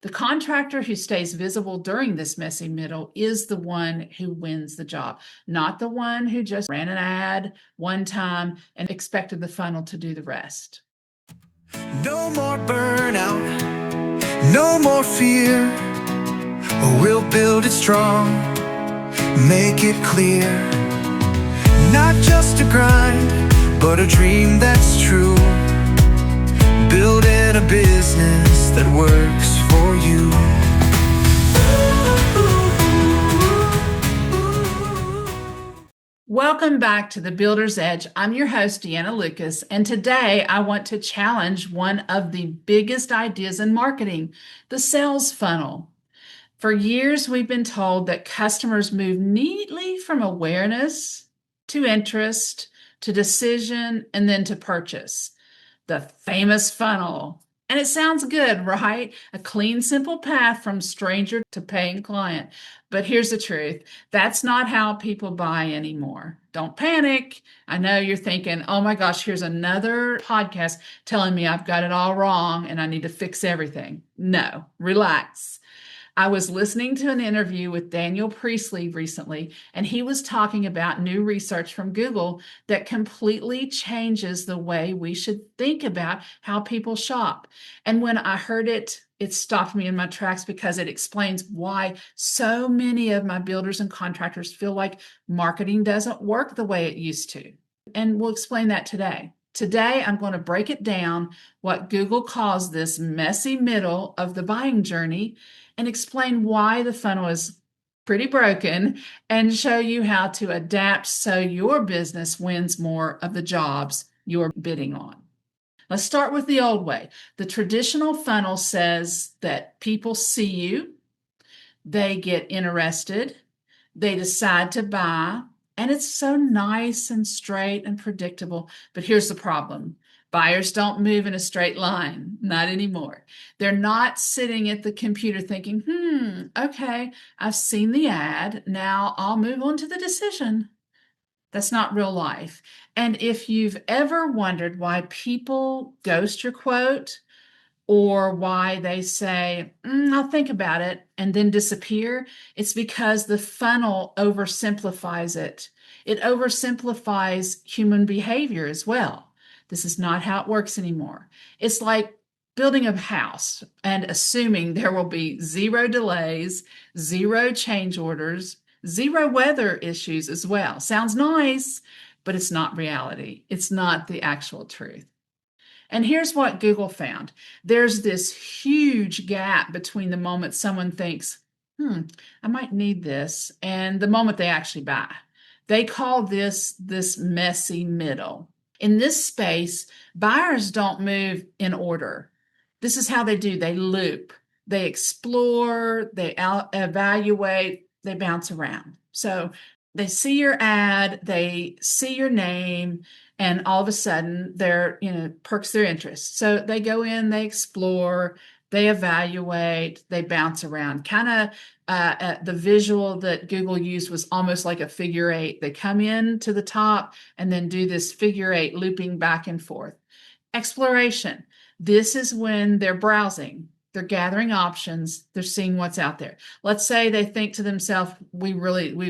The contractor who stays visible during this messy middle is the one who wins the job, not the one who just ran an ad one time and expected the funnel to do the rest. No more burnout, no more fear. We'll build it strong, make it clear. Not just a grind, but a dream that's true. Building a business that works for you. Welcome back to The Builder's Edge. I'm your host, Deanna Lucas, and today I want to challenge one of the biggest ideas in marketing, the sales funnel. For years, we've been told that customers move neatly from awareness to interest to decision and then to purchase. The famous funnel. And it sounds good, right? A clean, simple path from stranger to paying client. But here's the truth. That's not how people buy anymore. Don't panic. I know you're thinking, oh my gosh, here's another podcast telling me I've got it all wrong and I need to fix everything. No, relax. I was listening to an interview with Daniel Priestley recently, and he was talking about new research from Google that completely changes the way we should think about how people shop. And when I heard it, it stopped me in my tracks because it explains why so many of my builders and contractors feel like marketing doesn't work the way it used to. And we'll explain that today. Today, I'm going to break it down what Google calls this messy middle of the buying journey and explain why the funnel is pretty broken and show you how to adapt so your business wins more of the jobs you're bidding on. Let's start with the old way. The traditional funnel says that people see you, they get interested, they decide to buy, and it's so nice and straight and predictable. But here's the problem. Buyers don't move in a straight line, not anymore. They're not sitting at the computer thinking, okay, I've seen the ad. Now I'll move on to the decision. That's not real life. And if you've ever wondered why people ghost your quote or why they say, I'll think about it, and then disappear, it's because the funnel oversimplifies it. It oversimplifies human behavior as well. This is not how it works anymore. It's like building a house and assuming there will be 0 delays, 0 change orders, 0 weather issues as well. Sounds nice, but it's not reality. It's not the actual truth. And here's what Google found. There's this huge gap between the moment someone thinks, I might need this, and the moment they actually buy. They call this messy middle. In this space, buyers don't move in order. This is how they do. They loop, they explore, they evaluate, they bounce around. So they see your ad, they see your name, and all of a sudden they're, perks their interest. So they go in, they explore, they evaluate, they bounce around. Kind of the visual that Google used was almost like a figure 8. They come in to the top and then do this figure 8 looping back and forth. Exploration. This is when they're browsing. They're gathering options. They're seeing what's out there. Let's say they think to themselves, we've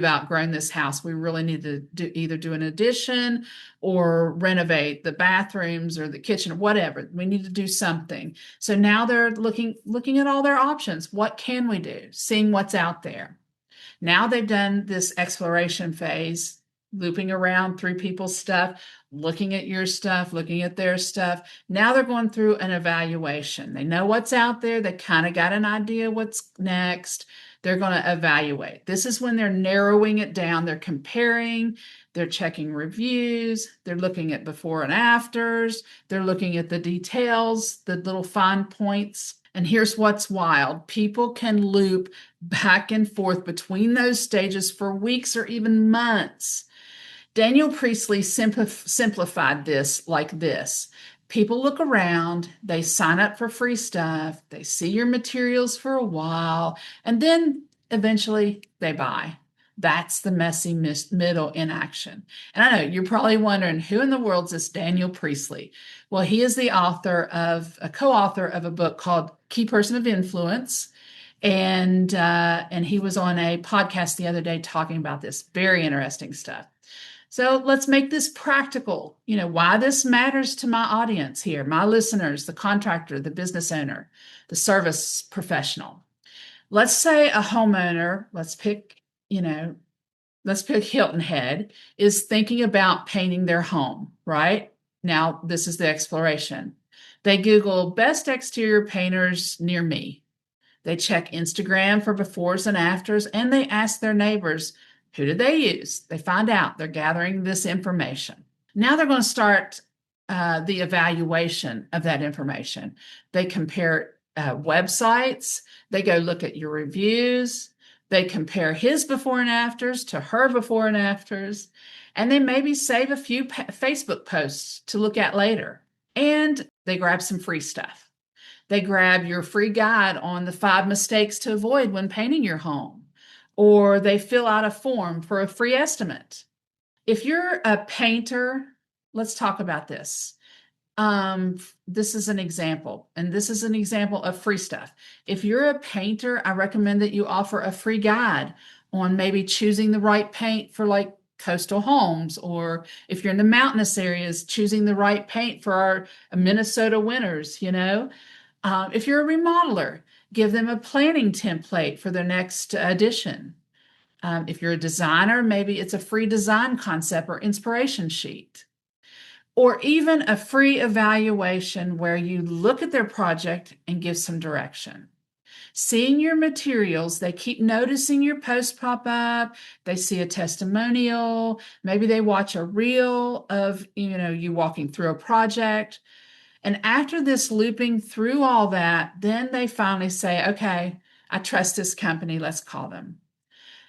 outgrown this house. We really need to either do an addition or renovate the bathrooms or the kitchen or whatever. We need to do something. So now they're looking at all their options. What can we do? Seeing what's out there. Now they've done this exploration phase, looping around through people's stuff, looking at your stuff, looking at their stuff. Now they're going through an evaluation. They know what's out there. They kind of got an idea what's next. They're going to evaluate. This is when they're narrowing it down. They're comparing, they're checking reviews, they're looking at before and afters, they're looking at the details, the little fine points. And here's what's wild. People can loop back and forth between those stages for weeks or even months. Daniel Priestley simplified this like this. People look around, they sign up for free stuff, they see your materials for a while, and then eventually they buy. That's the messy middle in action. And I know you're probably wondering, who in the world is this Daniel Priestley? Well, he is the co-author of a book called key person of influence. And he was on a podcast the other day talking about this. Very interesting stuff. So let's make this practical. Why this matters to my audience here, my listeners, the contractor, the business owner, the service professional. Let's say a homeowner, let's pick Hilton Head, is thinking about painting their home, right? Now, this is the exploration. They Google best exterior painters near me. They check Instagram for befores and afters, and they ask their neighbors, who did they use? They find out. They're gathering this information. Now they're going to start the evaluation of that information. They compare websites. They go look at your reviews. They compare his before and afters to her before and afters. And they maybe save a few Facebook posts to look at later. And they grab some free stuff. They grab your free guide on the 5 mistakes to avoid when painting your home, or they fill out a form for a free estimate. If you're a painter, let's talk about this. This is an example, and this is an example of free stuff. If you're a painter, I recommend that you offer a free guide on maybe choosing the right paint for like coastal homes, or if you're in the mountainous areas, choosing the right paint for our Minnesota winters, If you're a remodeler, give them a planning template for their next addition. If you're a designer, maybe it's a free design concept or inspiration sheet. Or even a free evaluation where you look at their project and give some direction. Seeing your materials, they keep noticing your post pop up, they see a testimonial, maybe they watch a reel of you walking through a project. And after this looping through all that, then they finally say, okay, I trust this company, let's call them.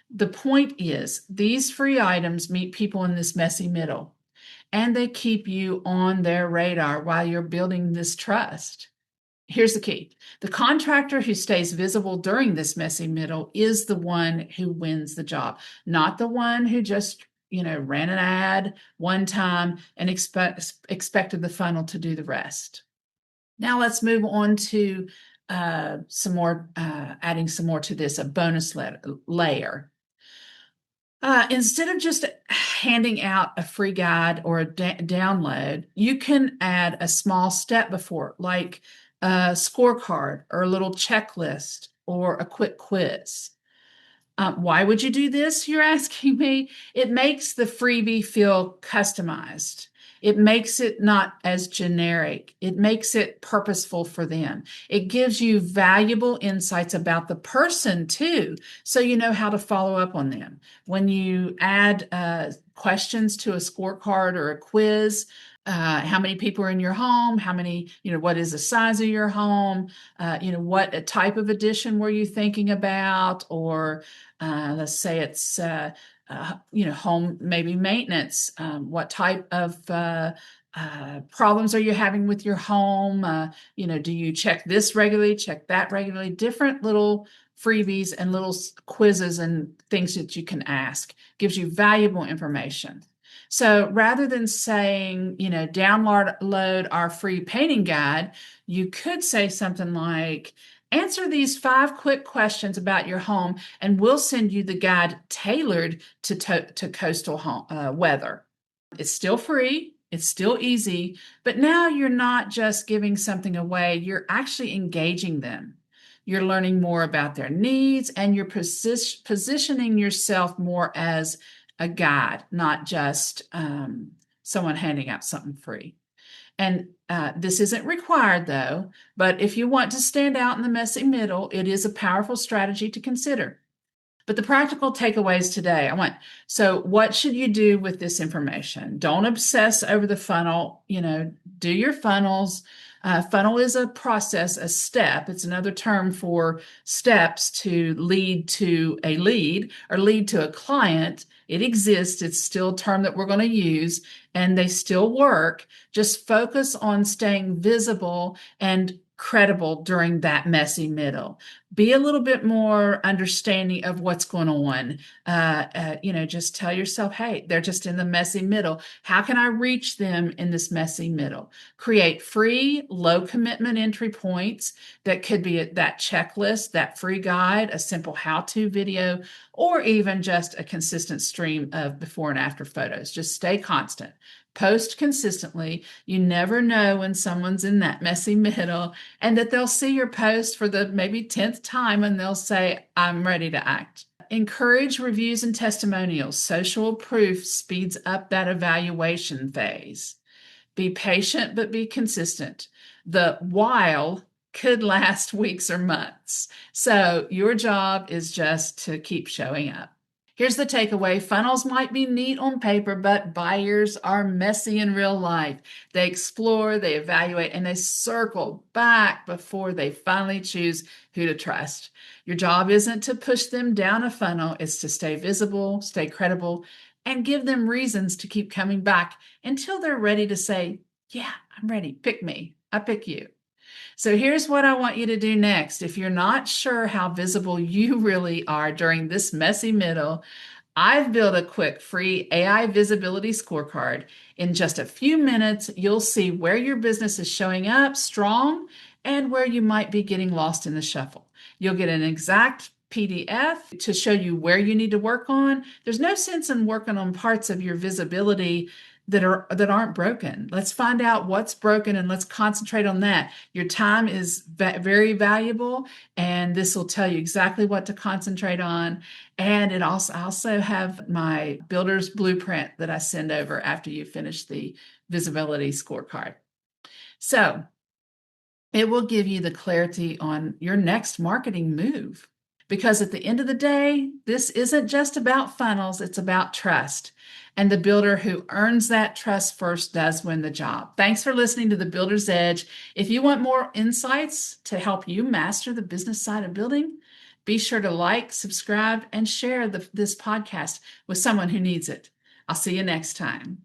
The point is, these free items meet people in this messy middle, and they keep you on their radar while you're building this trust. Here's the key. The contractor who stays visible during this messy middle is the one who wins the job, not the one who just ran an ad one time and expected the funnel to do the rest. Now let's move on to some more, adding some more to this, a bonus layer. Instead of just handing out a free guide or a download, you can add a small step before, like a scorecard or a little checklist or a quick quiz. Why would you do this, you're asking me? It makes the freebie feel customized. It makes it not as generic. It makes it purposeful for them. It gives you valuable insights about the person too, so you know how to follow up on them. When you add questions to a scorecard or a quiz, how many people are in your home? How many, what is the size of your home? What type of addition were you thinking about? Or let's say it's, home, maybe maintenance. What type of problems are you having with your home? Do you check this regularly, check that regularly? Different little freebies and little quizzes and things that you can ask gives you valuable information. So rather than saying, download our free painting guide, you could say something like, answer these 5 quick questions about your home, and we'll send you the guide tailored to coastal home, weather. It's still free. It's still easy. But now you're not just giving something away. You're actually engaging them. You're learning more about their needs, and you're positioning yourself more as a guide, not just someone handing out something free. And this isn't required, though, but if you want to stand out in the messy middle, it is a powerful strategy to consider. But the practical takeaways today, so what should you do with this information? Don't obsess over the funnel. Do your funnels. Funnel is a process, a step. It's another term for steps to lead to a lead or lead to a client. It exists. It's still a term that we're going to use, and they still work. Just focus on staying visible and credible during that messy middle. Be a little bit more understanding of what's going on. Just tell yourself, hey, they're just in the messy middle. How can I reach them in this messy middle? Create free, low commitment entry points that could be that checklist, that free guide, a simple how-to video, or even just a consistent stream of before and after photos. Just stay constant. Post consistently. You never know when someone's in that messy middle and that they'll see your post for the maybe 10th time and they'll say, I'm ready to act. Encourage reviews and testimonials. Social proof speeds up that evaluation phase. Be patient, but be consistent. The while could last weeks or months. So your job is just to keep showing up. Here's the takeaway. Funnels might be neat on paper, but buyers are messy in real life. They explore, they evaluate, and they circle back before they finally choose who to trust. Your job isn't to push them down a funnel. It's to stay visible, stay credible, and give them reasons to keep coming back until they're ready to say, yeah, I'm ready. Pick me. I pick you. So here's what I want you to do next. If you're not sure how visible you really are during this messy middle, I've built a quick free AI visibility scorecard. In just a few minutes, you'll see where your business is showing up strong and where you might be getting lost in the shuffle. You'll get an exact PDF to show you where you need to work on. There's no sense in working on parts of your visibility that aren't broken. Let's find out what's broken and let's concentrate on that. Your time is very valuable, and this will tell you exactly what to concentrate on. And I also have my builder's blueprint that I send over after you finish the visibility scorecard. So it will give you the clarity on your next marketing move. Because at the end of the day, this isn't just about funnels, it's about trust. And the builder who earns that trust first does win the job. Thanks for listening to The Builder's Edge. If you want more insights to help you master the business side of building, be sure to like, subscribe, and share this podcast with someone who needs it. I'll see you next time.